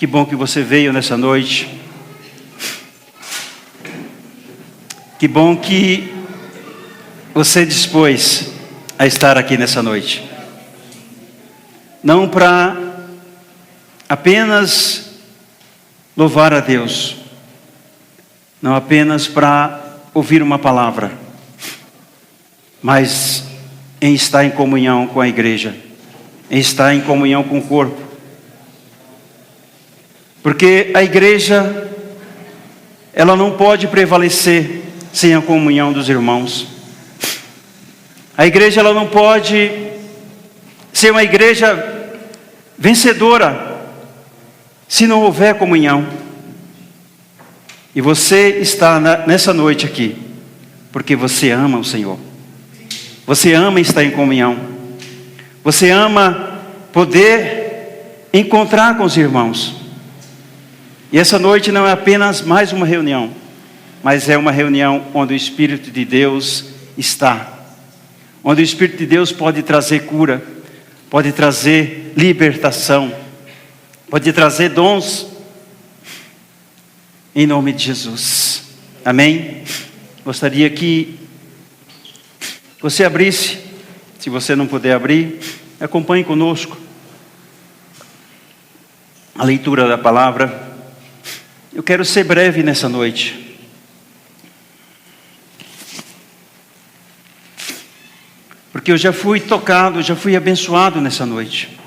Que bom que você veio nessa noite. Que bom que você dispôs a estar aqui nessa noite. Não para apenas louvar a Deus, não apenas para ouvir uma palavra, mas em estar em comunhão com a igreja, em estar em comunhão com o corpo. Porque a igreja, ela não pode prevalecer sem a comunhão dos irmãos. A igreja, ela não pode ser uma igreja vencedora se não houver comunhão. E você está nessa noite aqui porque você ama o Senhor. Você ama estar em comunhão. Você ama poder encontrar com os irmãos. E essa noite não é apenas mais uma reunião, mas é uma reunião onde o Espírito de Deus está. Onde o Espírito de Deus pode trazer cura, pode trazer libertação, pode trazer dons, em nome de Jesus. Amém? Gostaria que você abrisse, se você não puder abrir, acompanhe conosco a leitura da palavra. Eu quero ser breve nessa noite. Porque eu já fui tocado, já fui abençoado nessa noite.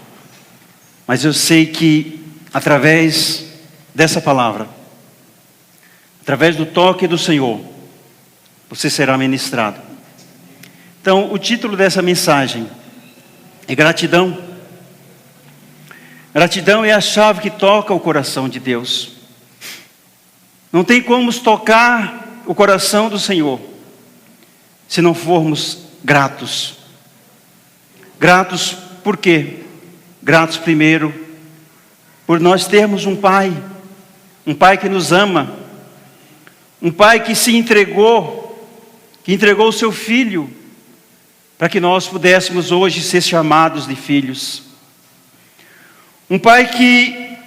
Mas eu sei que através dessa palavra, através do toque do Senhor, você será ministrado. Então, o título dessa mensagem é gratidão. Gratidão é a chave que toca o coração de Deus. Não tem como tocar o coração do Senhor se não formos gratos. Gratos por quê? Gratos primeiro por nós termos um Pai que nos ama, um Pai que se entregou, que entregou o seu Filho, para que nós pudéssemos hoje ser chamados de filhos. Um Pai que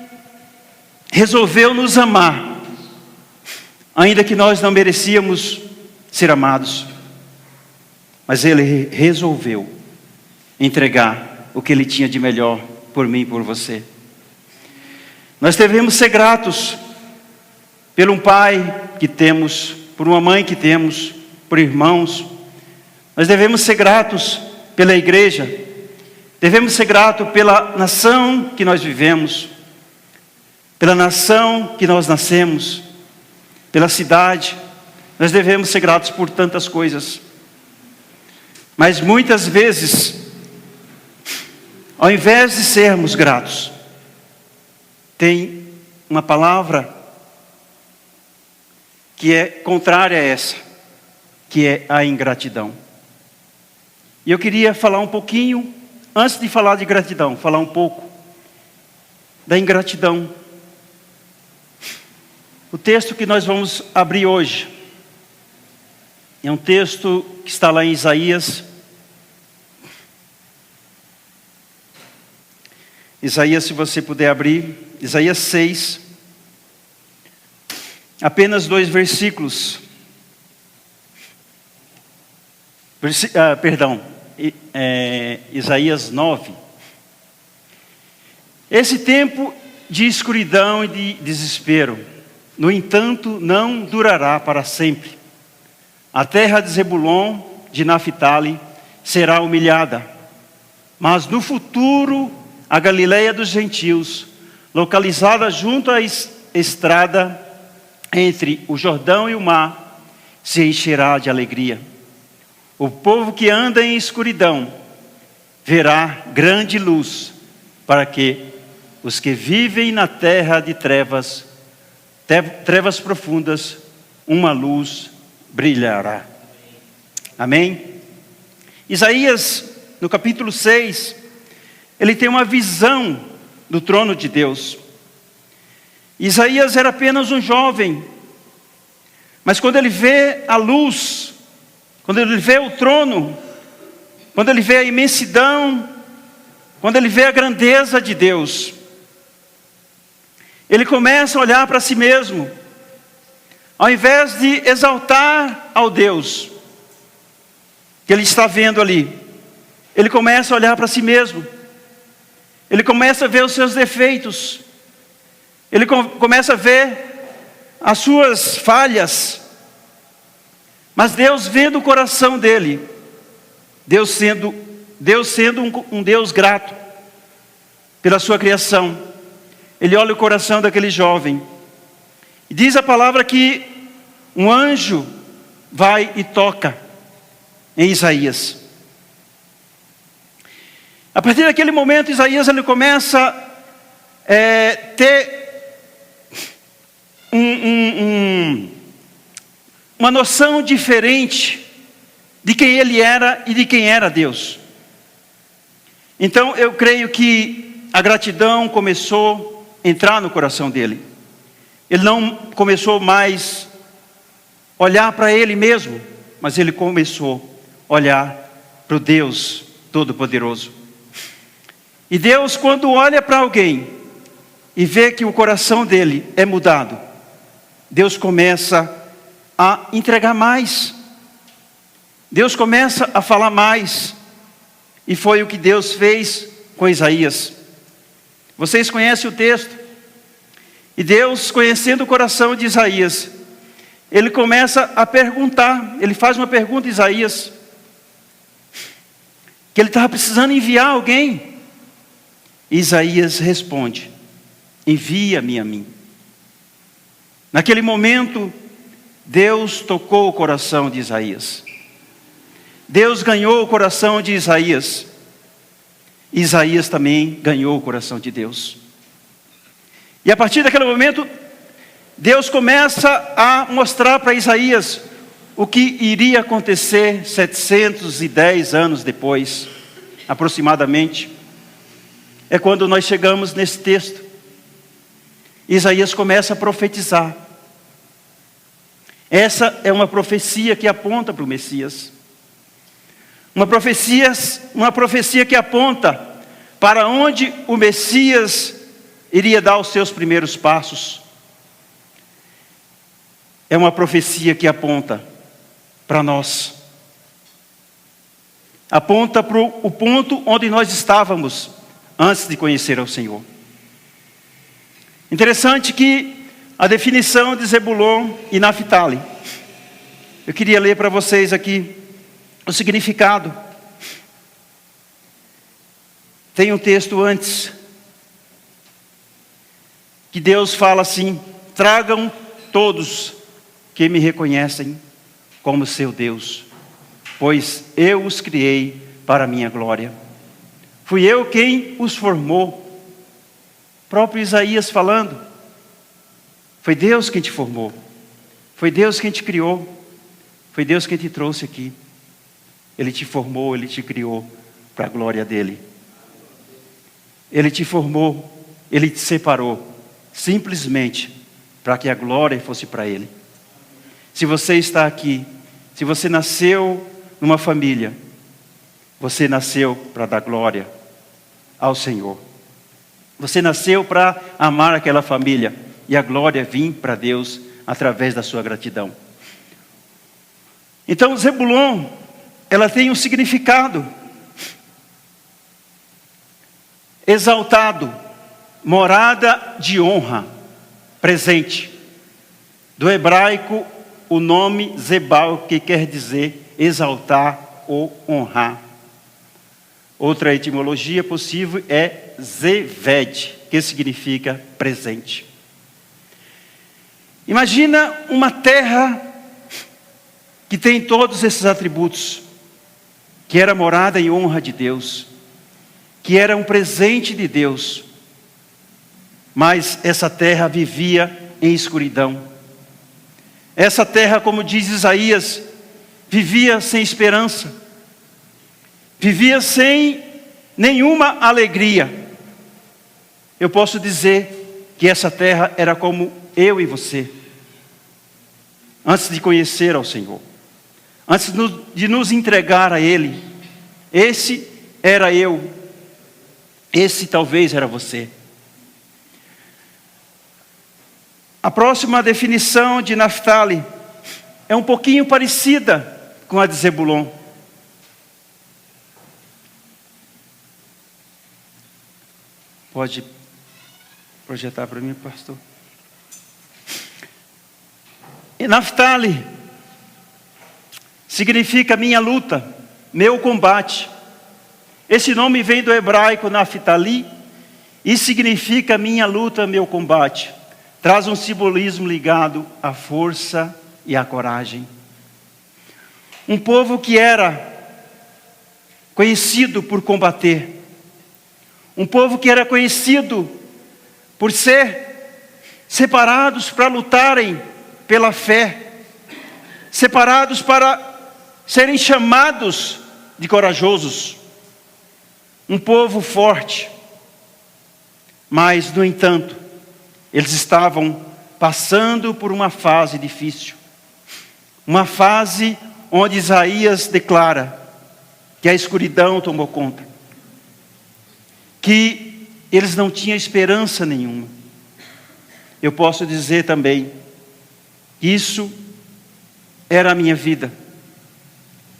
resolveu nos amar, ainda que nós não merecíamos ser amados, mas Ele resolveu entregar o que Ele tinha de melhor por mim e por você. Nós devemos ser gratos por um pai que temos, por uma mãe que temos, por irmãos. Nós devemos ser gratos pela igreja, devemos ser gratos pela nação que nós vivemos, pela nação que nós nascemos, pela cidade. Nós devemos ser gratos por tantas coisas. Mas muitas vezes, ao invés de sermos gratos, tem uma palavra que é contrária a essa, que é a ingratidão. E eu queria falar um pouquinho, antes de falar de gratidão, falar um pouco da ingratidão. O texto que nós vamos abrir hoje é um texto que está lá em Isaías. Isaías, se você puder abrir, Isaías 6, apenas 2 versículos. Isaías 9. Esse tempo de escuridão e de desespero, no entanto, não durará para sempre. A terra de Zebulon, de Naphtali, será humilhada. Mas no futuro, a Galileia dos gentios, localizada junto à estrada entre o Jordão e o mar, se encherá de alegria. O povo que anda em escuridão verá grande luz, para que os que vivem na terra de trevas profundas, uma luz brilhará. Amém? Isaías, no capítulo 6, ele tem uma visão do trono de Deus. Isaías era apenas um jovem, mas quando ele vê a luz, quando ele vê o trono, quando ele vê a imensidão, quando ele vê a grandeza de Deus, ele começa a olhar para si mesmo. Ao invés de exaltar ao Deus que ele está vendo ali, ele começa a olhar para si mesmo. Ele começa a ver os seus defeitos. Ele começa a ver as suas falhas. Mas Deus vendo o coração dele, Deus sendo um Deus grato pela sua criação, ele olha o coração daquele jovem. E diz a palavra que um anjo vai e toca em Isaías. A partir daquele momento, Isaías ele começa a ter uma noção diferente de quem ele era e de quem era Deus. Então eu creio que a gratidão começou a entrar no coração dele. Ele não começou mais a olhar para ele mesmo, mas ele começou a olhar para o Deus Todo-Poderoso. E Deus, quando olha para alguém e vê que o coração dele é mudado, Deus começa a entregar mais. Deus começa a falar mais. E foi o que Deus fez com Isaías. Vocês conhecem o texto? E Deus, conhecendo o coração de Isaías, ele começa a perguntar. Ele faz uma pergunta a Isaías, que ele estava precisando enviar alguém. E Isaías responde: envia-me a mim. Naquele momento, Deus tocou o coração de Isaías. Deus ganhou o coração de Isaías. Isaías também ganhou o coração de Deus. E a partir daquele momento, Deus começa a mostrar para Isaías o que iria acontecer 710 anos depois, aproximadamente. É quando nós chegamos nesse texto. Isaías começa a profetizar. Essa é uma profecia que aponta para o Messias. Uma profecia que aponta para onde o Messias iria dar os seus primeiros passos. É uma profecia que aponta para nós. Aponta para o ponto onde nós estávamos antes de conhecer ao Senhor. Interessante que a definição de Zebulon e Naftali. Eu queria ler para vocês aqui o significado. Tem um texto antes, que Deus fala assim: tragam todos que me reconhecem como seu Deus, pois eu os criei para a minha glória. Fui eu quem os formou. Próprio Isaías falando. Foi Deus quem te formou. Foi Deus quem te criou. Foi Deus quem te trouxe aqui. Ele te formou, Ele te criou para a glória dEle. Ele te formou, Ele te separou, simplesmente para que a glória fosse para Ele. Se você está aqui, se você nasceu numa família, você nasceu para dar glória ao Senhor. Você nasceu para amar aquela família e a glória vir para Deus através da sua gratidão. Então, Zebulon, ela tem um significado: exaltado, morada de honra, presente. Do hebraico, o nome Zebal, que quer dizer exaltar ou honrar. Outra etimologia possível é Zeved, que significa presente. Imagina uma terra que tem todos esses atributos, que era morada e honra de Deus, que era um presente de Deus, mas essa terra vivia em escuridão. Essa terra, como diz Isaías, vivia sem esperança, vivia sem nenhuma alegria. Eu posso dizer que essa terra era como eu e você, antes de conhecer ao Senhor, antes de nos entregar a Ele. Esse era eu, esse talvez era você. A próxima definição de Naftali é um pouquinho parecida com a de Zebulon. Pode projetar para mim, pastor? E Naftali significa minha luta, meu combate. Esse nome vem do hebraico Naftali e significa minha luta, meu combate. Traz um simbolismo ligado à força e à coragem. Um povo que era conhecido por combater. Um povo que era conhecido por ser separados para lutarem pela fé. Separados para serem chamados de corajosos. Um povo forte. Mas, no entanto, eles estavam passando por uma fase difícil. Uma fase onde Isaías declara que a escuridão tomou conta. Que eles não tinham esperança nenhuma. Eu posso dizer também que isso era a minha vida.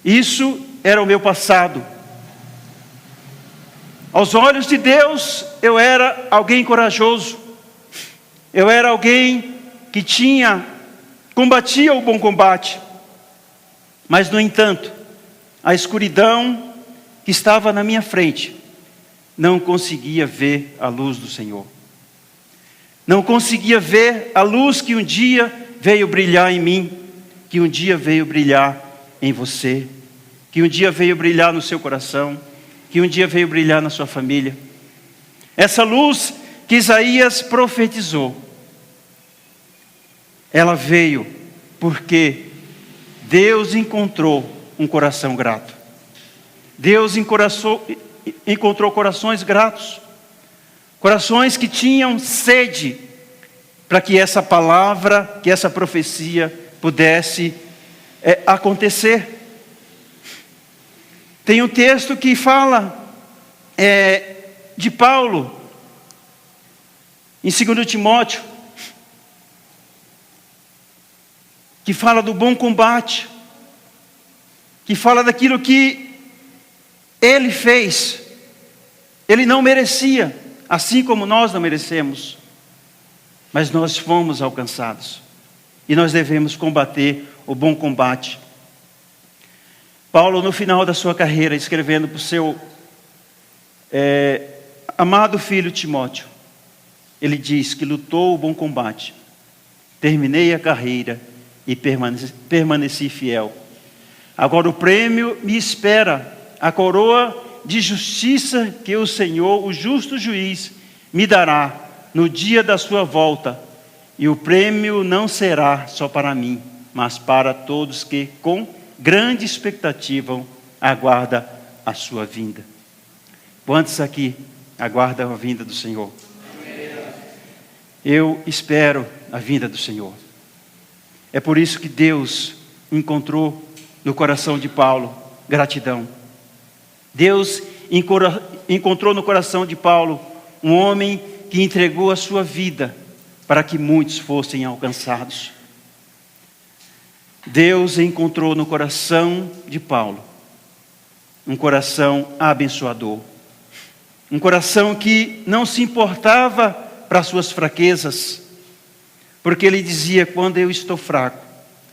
Isso era o meu passado. Aos olhos de Deus, eu era alguém corajoso. Eu era alguém que combatia o bom combate. Mas, no entanto, a escuridão que estava na minha frente não conseguia ver a luz do Senhor. Não conseguia ver a luz que um dia veio brilhar em mim, que um dia veio brilhar em você, que um dia veio brilhar no seu coração, que um dia veio brilhar na sua família. Essa luz que Isaías profetizou, ela veio porque Deus encontrou um coração grato. Deus encontrou corações gratos, corações que tinham sede para que essa palavra, que essa profecia pudesse acontecer. Tem um texto que fala de Paulo, em 2 Timóteo, que fala do bom combate, que fala daquilo que ele fez. Ele não merecia, assim como nós não merecemos, mas nós fomos alcançados, e nós devemos combater o bom combate. Paulo, no final da sua carreira, escrevendo para o seu amado filho Timóteo, ele diz que lutou o bom combate, terminei a carreira e permaneci fiel. Agora o prêmio me espera, a coroa de justiça que o Senhor, o justo juiz, me dará no dia da sua volta. E o prêmio não será só para mim, mas para todos que com grande expectativa aguardam a sua vinda. Quantos aqui aguardam a vinda do Senhor? Eu espero a vinda do Senhor. É por isso que Deus encontrou no coração de Paulo gratidão. Deus encontrou no coração de Paulo um homem que entregou a sua vida para que muitos fossem alcançados. Deus encontrou no coração de Paulo um coração abençoador. Um coração que não se importava para suas fraquezas, porque ele dizia: quando eu estou fraco,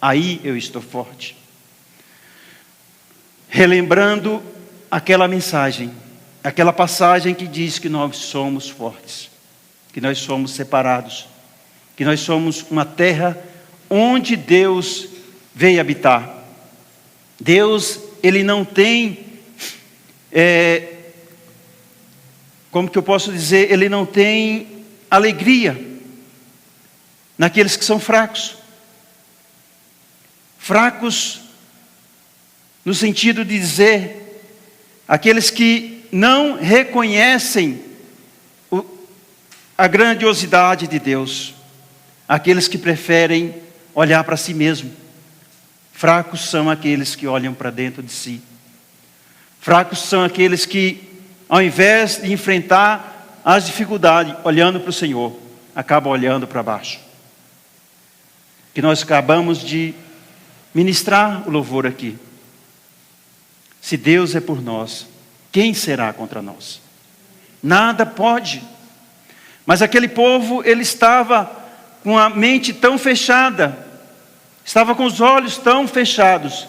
aí eu estou forte. Relembrando aquela mensagem, aquela passagem que diz que nós somos fortes, que nós somos separados, que nós somos uma terra onde Deus veio habitar. Deus, Ele não tem, como que eu posso dizer, Ele não tem alegria naqueles que são fracos. Fracos no sentido de dizer, aqueles que não reconhecem a grandiosidade de Deus, aqueles que preferem olhar para si mesmo. Fracos são aqueles que olham para dentro de si. Fracos são aqueles que, ao invés de enfrentar as dificuldades olhando para o Senhor, acabam olhando para baixo. que nós acabamos de ministrar o louvor aqui. Se Deus é por nós, quem será contra nós? Nada pode. Mas aquele povo, ele estava com a mente tão fechada, estava com os olhos tão fechados,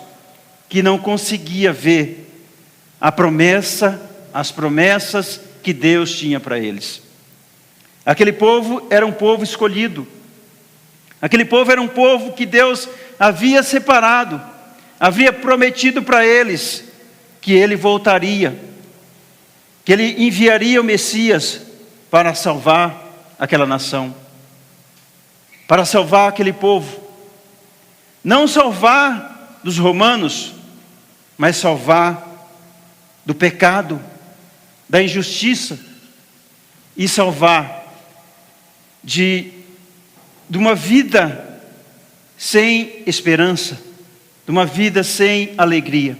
que não conseguia ver as promessas que Deus tinha para eles. Aquele povo era um povo escolhido. Aquele povo era um povo que Deus havia separado, havia prometido para eles que ele voltaria, que ele enviaria o Messias para salvar aquela nação, para salvar aquele povo. Não salvar dos romanos, mas salvar do pecado, da injustiça, e salvar de uma vida sem esperança, de uma vida sem alegria.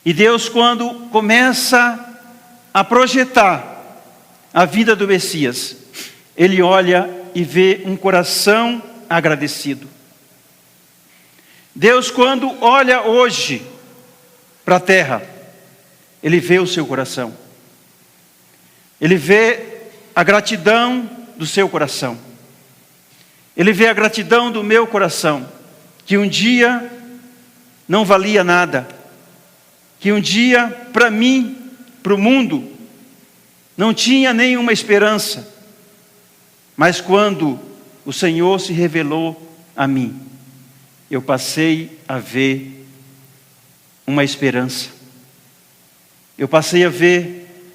E Deus, quando começa a projetar a vida do Messias, Ele olha e vê um coração agradecido. Deus, quando olha hoje para a terra, Ele vê o seu coração. Ele vê a gratidão do seu coração. Ele vê a gratidão do meu coração, que um dia não valia nada, que um dia para mim, para o mundo, não tinha nenhuma esperança. Mas quando o Senhor se revelou a mim, eu passei a ver uma esperança. Eu passei a ver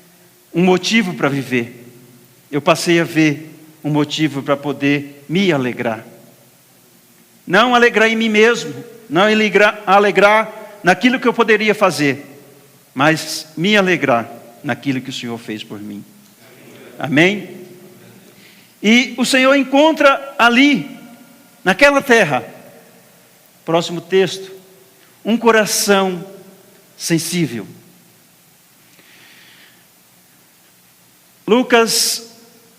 um motivo para viver. Eu passei a ver um motivo para poder me alegrar. Não alegrar em mim mesmo, não alegrar naquilo que eu poderia fazer, mas me alegrar naquilo que o Senhor fez por mim. Amém? E o Senhor encontra ali, naquela terra, próximo texto, um coração sensível. Lucas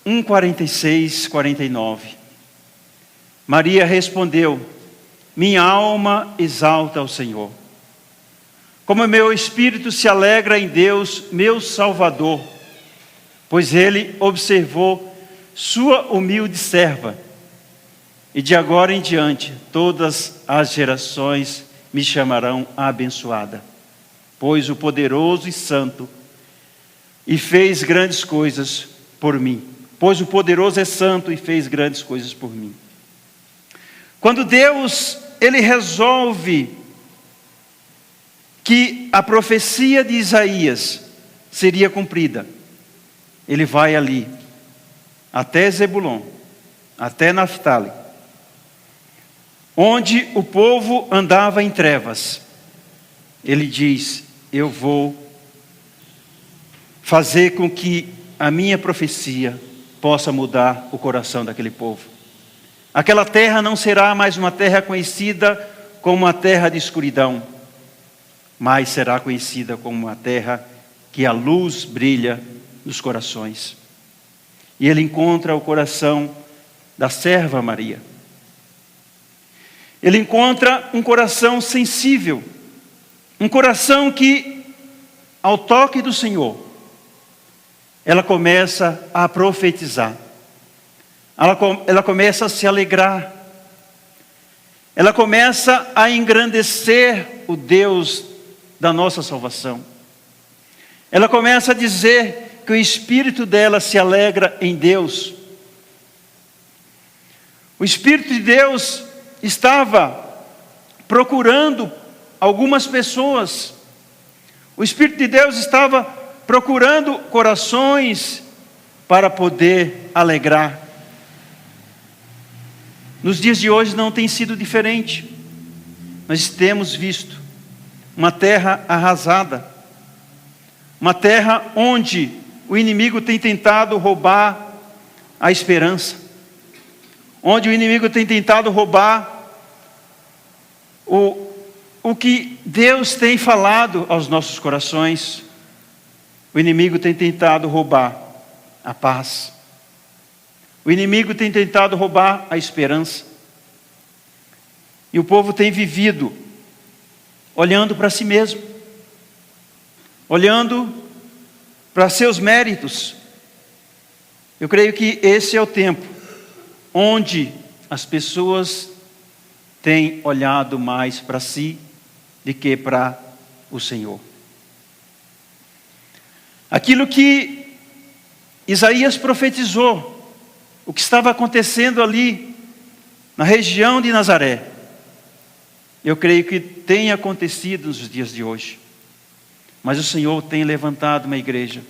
1, 46, 49. Maria respondeu: minha alma exalta ao Senhor, como meu espírito se alegra em Deus, meu Salvador, pois Ele observou sua humilde serva, e de agora em diante todas as gerações me chamarão abençoada, pois o poderoso e santo e fez grandes coisas por mim. Pois o poderoso é santo e fez grandes coisas por mim. Quando Deus, Ele resolve que a profecia de Isaías seria cumprida, Ele vai ali, até Zebulon, até Naftali, onde o povo andava em trevas. Ele diz: eu vou fazer com que a minha profecia possa mudar o coração daquele povo. Aquela terra não será mais uma terra conhecida como uma terra de escuridão, mas será conhecida como uma terra que a luz brilha nos corações. E ele encontra o coração da serva Maria. Ele encontra um coração sensível, um coração que, ao toque do Senhor, ela começa a profetizar, ela começa a se alegrar, ela começa a engrandecer o Deus da nossa salvação. Ela começa a dizer que o espírito dela se alegra em Deus. O Espírito de Deus estava procurando algumas pessoas. O Espírito de Deus estava procurando corações para poder alegrar. Nos dias de hoje não tem sido diferente. Nós temos visto uma terra arrasada, uma terra onde o inimigo tem tentado roubar a esperança, onde o inimigo tem tentado roubar o que Deus tem falado aos nossos corações. O inimigo tem tentado roubar a paz. O inimigo tem tentado roubar a esperança. E o povo tem vivido olhando para si mesmo, olhando para seus méritos. Eu creio que esse é o tempo onde as pessoas têm olhado mais para si do que para o Senhor. Aquilo que Isaías profetizou, o que estava acontecendo ali na região de Nazaré, eu creio que tem acontecido nos dias de hoje. Mas o Senhor tem levantado uma igreja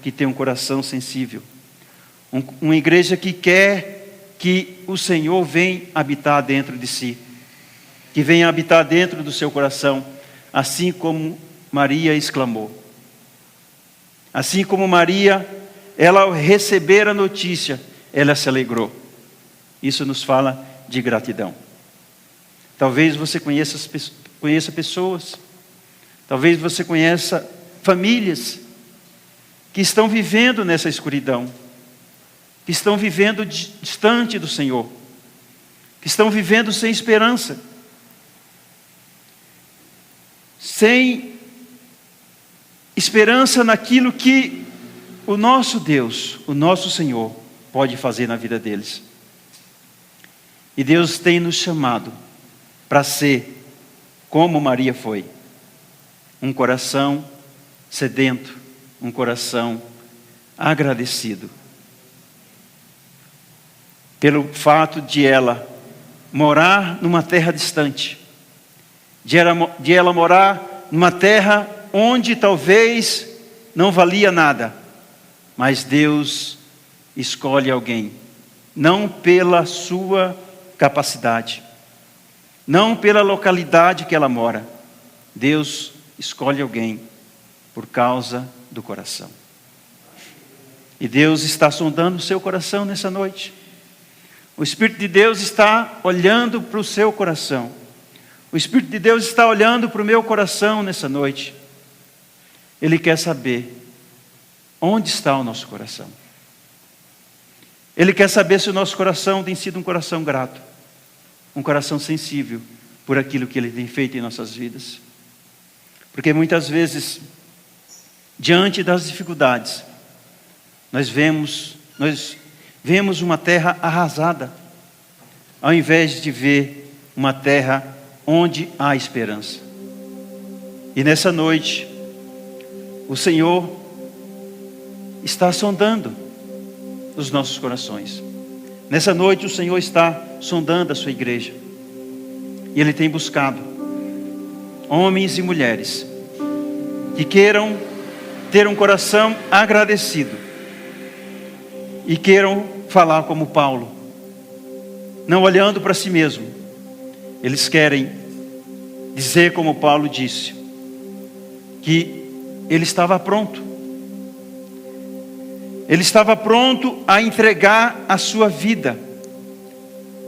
que tem um coração sensível, uma igreja que quer que o Senhor venha habitar dentro de si, que venha habitar dentro do seu coração, assim como Maria exclamou. Assim como Maria, ela ao receber a notícia, ela se alegrou. Isso nos fala de gratidão. Talvez você conheça pessoas, talvez você conheça famílias que estão vivendo nessa escuridão, que estão vivendo distante do Senhor, que estão vivendo sem esperança, sem esperança naquilo que o nosso Deus, o nosso Senhor, pode fazer na vida deles. E Deus tem nos chamado para ser como Maria foi, um coração sedento, um coração agradecido pelo fato de ela morar numa terra distante, de ela morar numa terra onde talvez não valia nada, mas Deus escolhe alguém, não pela sua capacidade, não pela localidade que ela mora. Deus escolhe alguém por causa do coração. E Deus está sondando o seu coração nessa noite. O Espírito de Deus está olhando para o seu coração. O Espírito de Deus está olhando para o meu coração nessa noite. Ele quer saber onde está o nosso coração. Ele quer saber se o nosso coração tem sido um coração grato, um coração sensível por aquilo que Ele tem feito em nossas vidas. Porque muitas vezes, diante das dificuldades, nós vemos uma terra arrasada, ao invés de ver uma terra onde há esperança. E nessa noite, o Senhor está sondando os nossos corações. Nessa noite, o Senhor está sondando a sua igreja. E Ele tem buscado homens e mulheres que queiram ter um coração agradecido e queiram falar como Paulo, não olhando para si mesmo. Eles querem dizer como Paulo disse, que ele estava pronto. Ele estava pronto a entregar a sua vida,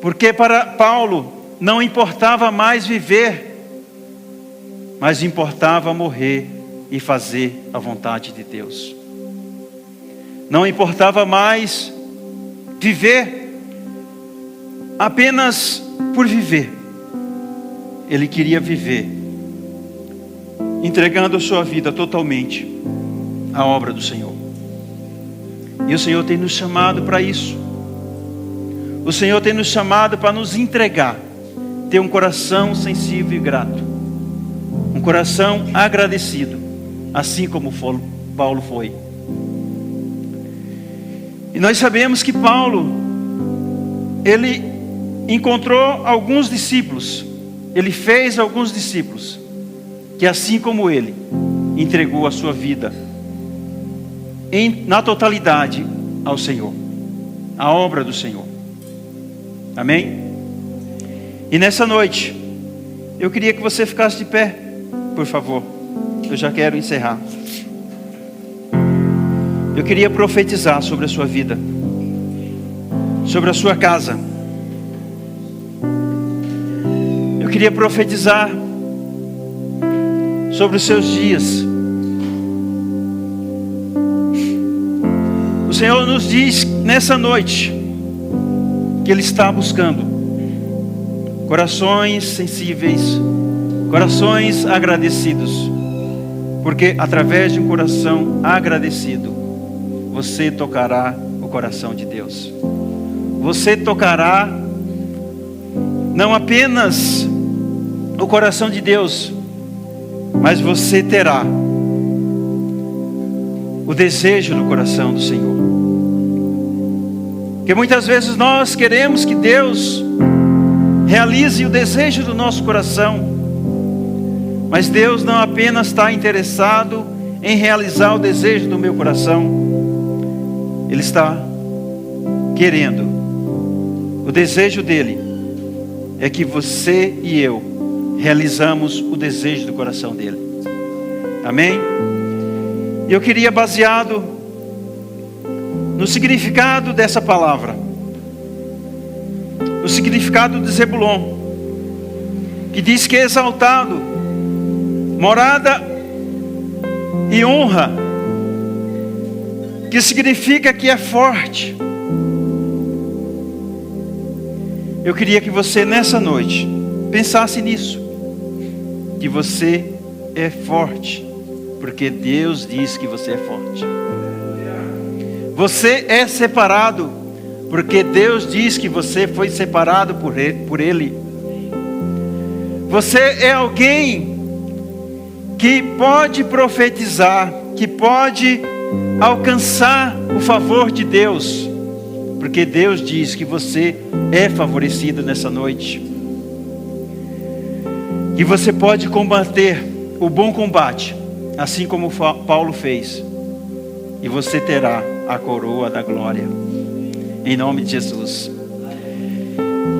porque para Paulo não importava mais viver, mas importava morrer e fazer a vontade de Deus. Não importava mais viver apenas por viver. Ele queria viver entregando a sua vida totalmente à obra do Senhor. E o Senhor tem nos chamado para isso. O Senhor tem nos chamado para nos entregar, ter um coração sensível e grato, um coração agradecido, assim como Paulo foi. E nós sabemos que Paulo, ele encontrou alguns discípulos, ele fez alguns discípulos, que assim como ele, entregou a sua vida na totalidade ao Senhor, à obra do Senhor. Amém? E nessa noite, eu queria que você ficasse de pé, por favor. Eu já quero encerrar. Eu queria profetizar sobre a sua vida, sobre a sua casa. Eu queria profetizar sobre os seus dias. O Senhor nos diz nessa noite que Ele está buscando corações sensíveis, corações agradecidos, porque através de um coração agradecido, você tocará o coração de Deus. Você tocará não apenas o coração de Deus, mas você terá o desejo no coração do Senhor. Porque muitas vezes nós queremos que Deus realize o desejo do nosso coração, mas Deus não apenas está interessado em realizar o desejo do meu coração, Ele está querendo, o desejo dEle é que você e eu realizamos o desejo do coração dEle. Amém? E eu queria, baseado no significado dessa palavra, no significado de Zebulon, que diz que é exaltado, morada e honra, que significa que é forte. Eu queria que você nessa noite pensasse nisso, que você é forte, porque Deus diz que você é forte. Você é separado, porque Deus diz que você foi separado por Ele. Você é alguém que pode profetizar, que pode alcançar o favor de Deus, porque Deus diz que você é favorecido nessa noite. E você pode combater o bom combate, assim como Paulo fez, e você terá a coroa da glória, em nome de Jesus.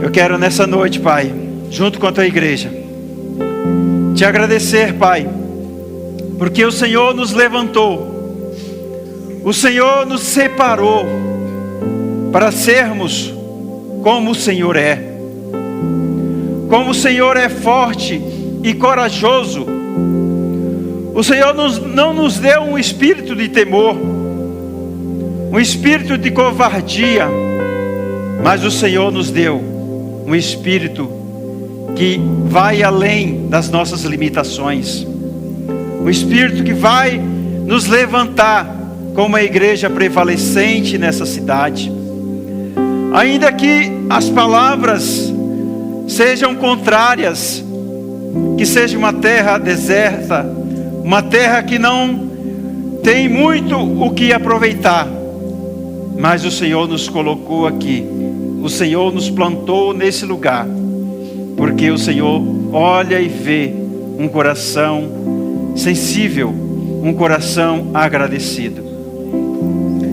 Eu quero nessa noite, Pai, junto com a tua igreja, te agradecer, Pai, porque o Senhor nos levantou, o Senhor nos separou para sermos como o Senhor é. Como o Senhor é forte e corajoso, o Senhor não nos deu um espírito de temor, um espírito de covardia, mas o Senhor nos deu um espírito que vai além das nossas limitações, um espírito que vai nos levantar como uma igreja prevalecente nessa cidade. Ainda que as palavras sejam contrárias, que seja uma terra deserta, uma terra que não tem muito o que aproveitar, mas o Senhor nos colocou aqui, o Senhor nos plantou nesse lugar, porque o Senhor olha e vê um coração sensível, um coração agradecido.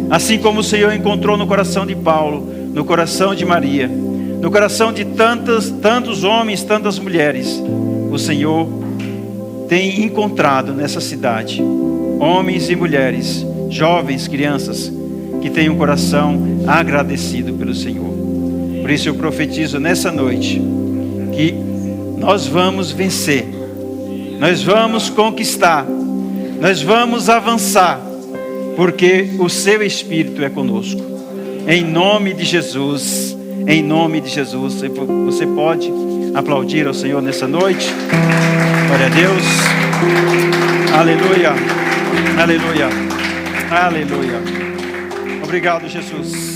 Assim como o Senhor encontrou no coração de Paulo, no coração de Maria, no coração de tantos homens, tantas mulheres, o Senhor tem encontrado nessa cidade homens e mulheres, jovens, crianças, que têm um coração agradecido pelo Senhor. Por isso eu profetizo nessa noite que nós vamos vencer, nós vamos conquistar, nós vamos avançar, porque o seu Espírito é conosco. Em nome de Jesus, em nome de Jesus. Você pode aplaudir ao Senhor nessa noite? Glória a Deus. Aleluia, aleluia, aleluia. Obrigado, Jesus.